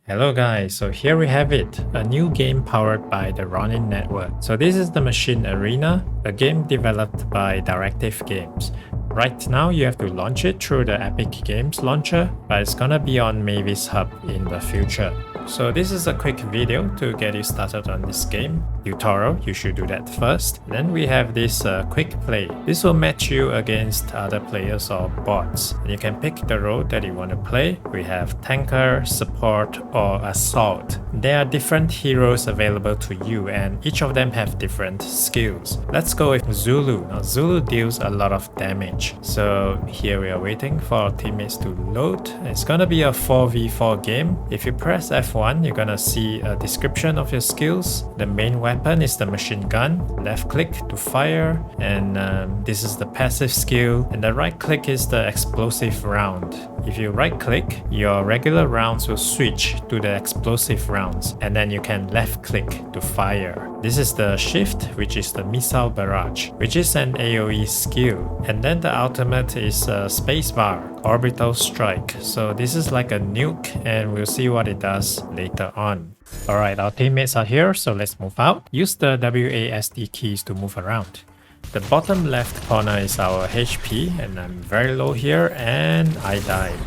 Hello guys, so here we have it, a new game powered by the RONIN network. So this is the machine Arena, a game developed by Directive Games. Right now you have to launch it through the Epic Games launcher, but it's gonna be on Mavis Hub in the future. So this is a quick video to get you started on this game. Tutorial, you should do that first. Then we have this quick play. This will match you against other players or bots. And you can pick the role that you want to play. We have tanker, support, or assault. There are different heroes available to you and each of them have different skills. Let's go with Zulu. Now Zulu deals a lot of damage. So here we are waiting for our teammates to load. It's gonna be a 4v4 game. If you press F1, you're gonna see a description of your skills. The main weapon is the machine gun. Left click to fire, and this is the passive skill. And the right click is the explosive round. If you right click, your regular rounds will switch to the explosive rounds, and then you can left click to fire. This is the shift, which is the missile barrage, which is an AoE skill. And then the ultimate is spacebar, orbital strike. So this is like a nuke, and we'll see what it does later on. Alright, our teammates are here, so let's move out. Use the WASD keys to move around. The bottom left corner is our HP, and I'm very low here and I died.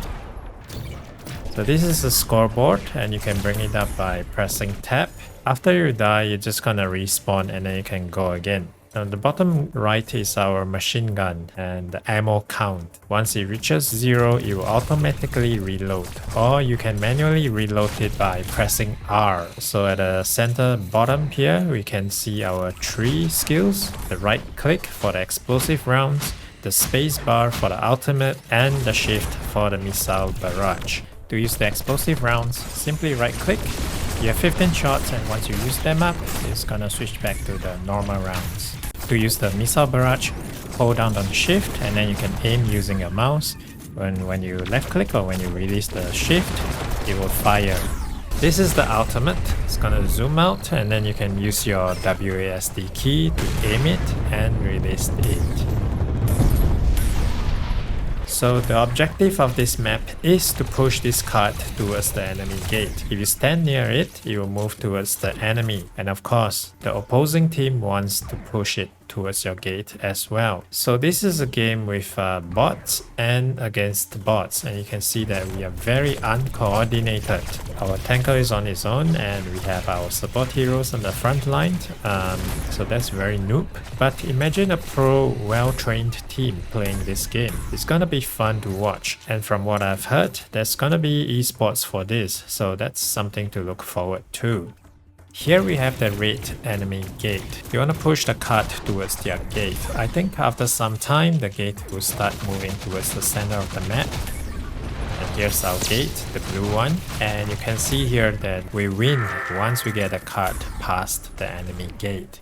So this is the scoreboard, and you can bring it up by pressing tab. After you die, you're just gonna respawn and then you can go again. Now the bottom right is our machine gun and the ammo count. Once it reaches 0, it will automatically reload. Or you can manually reload it by pressing R. So at the center bottom here, we can see our 3 skills. The right click for the explosive rounds, the space bar for the ultimate, and the shift for the missile barrage. To use the explosive rounds, simply right click. You have 15 shots, and once you use them up, it's gonna switch back to the normal rounds. To use the missile barrage, hold down on shift and then you can aim using your mouse. When you left click or when you release the shift, it will fire. This is the ultimate. It's gonna zoom out and then you can use your WASD key to aim it and release it. So the objective of this map is to push this cart towards the enemy gate. If you stand near it, it will move towards the enemy. And of course, the opposing team wants to push it towards your gate as well. So this is a game with bots and against bots, and you can see that we are very uncoordinated. Our tanker is on its own and we have our support heroes on the front line, so that's very noob. But imagine a pro, well-trained team playing this game. It's gonna be fun to watch, and from what I've heard, there's gonna be esports for this, so that's something to look forward to. Here we have the red enemy gate. You want to push the cart towards their gate. I think after some time the gate will start moving towards the center of the map. And here's our gate, the blue one. And you can see here that we win once we get a cart past the enemy gate.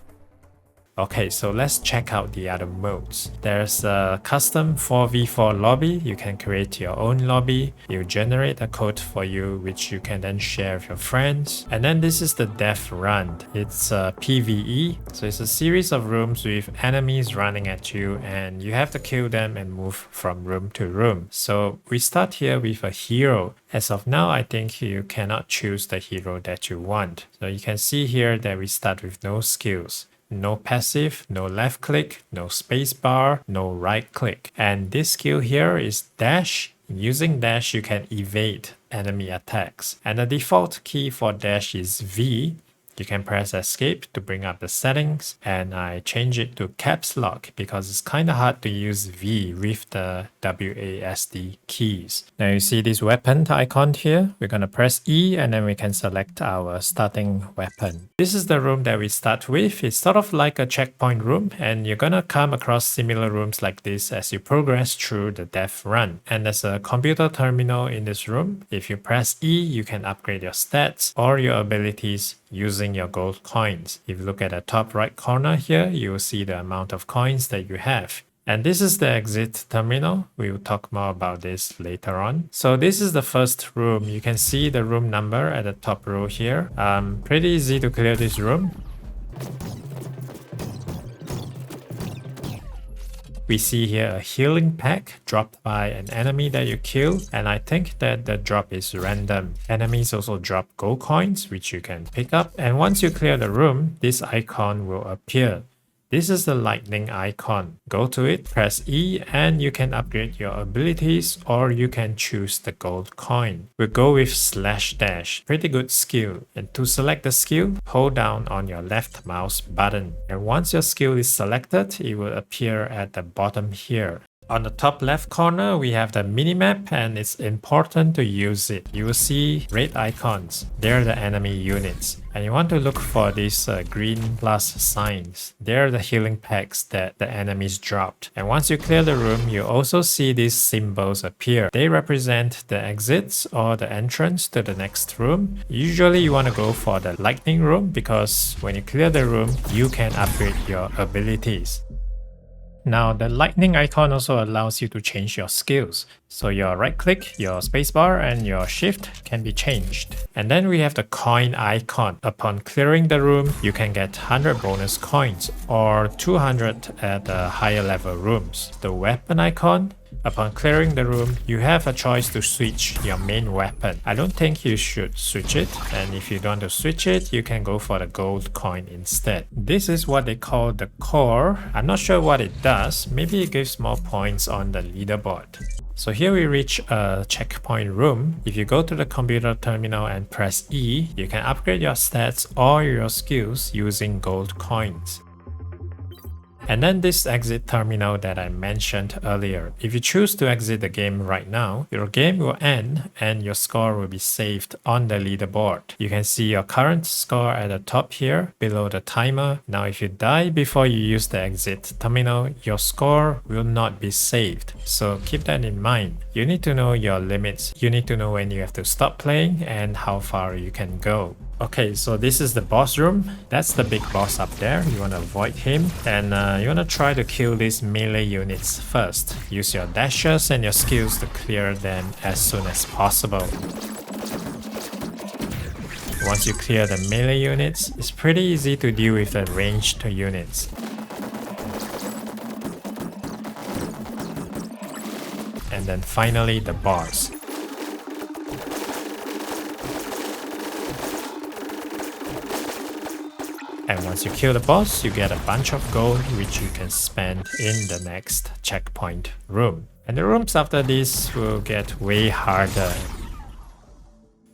Okay, so let's check out the other modes. There's a custom 4v4 lobby. You can create your own lobby. You generate a code for you, which you can then share with your friends. And then this is the death run. It's a PvE. So it's a series of rooms with enemies running at you and you have to kill them and move from room to room. So we start here with a hero. As of now, I think you cannot choose the hero that you want. So you can see here that we start with no skills. No passive, no left click, no space bar, no right click. And this skill here is dash. Using dash, you can evade enemy attacks. And the default key for dash is V. You can press escape to bring up the settings, and I change it to caps lock because it's kind of hard to use V with the WASD keys. Now you see this weapon icon here. We're going to press E and then we can select our starting weapon. This is the room that we start with. It's sort of like a checkpoint room, and you're going to come across similar rooms like this as you progress through the death run. And there's a computer terminal in this room. If you press E, you can upgrade your stats or your abilities using your gold coins. If you look at the top right corner here, you will see the amount of coins that you have. And this is the exit terminal. We will talk more about this later on. So this is the first room. You can see the room number at the top row here. Pretty easy to clear this room. We see here a healing pack dropped by an enemy that you kill, and I think that the drop is random. Enemies also drop gold coins, which you can pick up, and once you clear the room, this icon will appear. This is the lightning icon. Go to it, press E, and you can upgrade your abilities, or you can choose the gold coin. We'll go with slash dash. Pretty good skill. And to select the skill, hold down on your left mouse button. And once your skill is selected, it will appear at the bottom here. On the top left corner, we have the minimap, and it's important to use it. You will see red icons. They're the enemy units. And you want to look for these green plus signs. They're the healing packs that the enemies dropped. And once you clear the room, you also see these symbols appear. They represent the exits or the entrance to the next room. Usually you want to go for the lightning room because when you clear the room, you can upgrade your abilities. Now, the lightning icon also allows you to change your skills. So your right click, your spacebar, and your shift can be changed. And then we have the coin icon. Upon clearing the room, you can get 100 bonus coins or 200 at the higher level rooms. The weapon icon. Upon clearing the room, you have a choice to switch your main weapon. I don't think you should switch it, and if you don't want to switch it, you can go for the gold coin instead. This is what they call the core. I'm not sure what it does. Maybe it gives more points on the leaderboard. So here we reach a checkpoint room. If you go to the computer terminal and press E, you can upgrade your stats or your skills using gold coins. And then this exit terminal that I mentioned earlier. If you choose to exit the game right now, your game will end and your score will be saved on the leaderboard. You can see your current score at the top here below the timer. Now if you die before you use the exit terminal, your score will not be saved. So keep that in mind. You need to know your limits. You need to know when you have to stop playing and how far you can go. Okay, so this is the boss room. That's the big boss up there. You want to avoid him, and you want to try to kill these melee units first. Use your dashes and your skills to clear them as soon as possible. Once you clear the melee units, it's pretty easy to deal with the ranged units. And then finally the boss. And once you kill the boss, you get a bunch of gold which you can spend in the next checkpoint room. And the rooms after this will get way harder.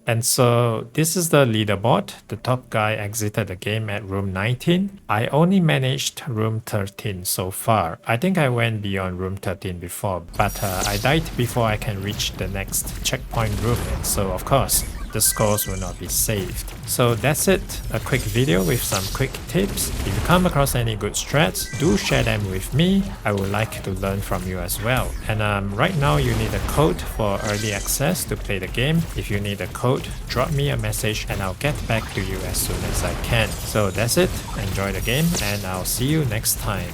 And so this is the leaderboard. The top guy exited the game at room 19. I only managed room 13 so far. I think I went beyond room 13 before, but I died before I can reach the next checkpoint room. And so of course, the scores will not be saved. So that's it, a quick video with some quick tips. If you come across any good strats, do share them with me. I would like to learn from you as well. And right now you need a code for early access to play the game. If you need a code, drop me a message and I'll get back to you as soon as I can. So that's it, enjoy the game and I'll see you next time.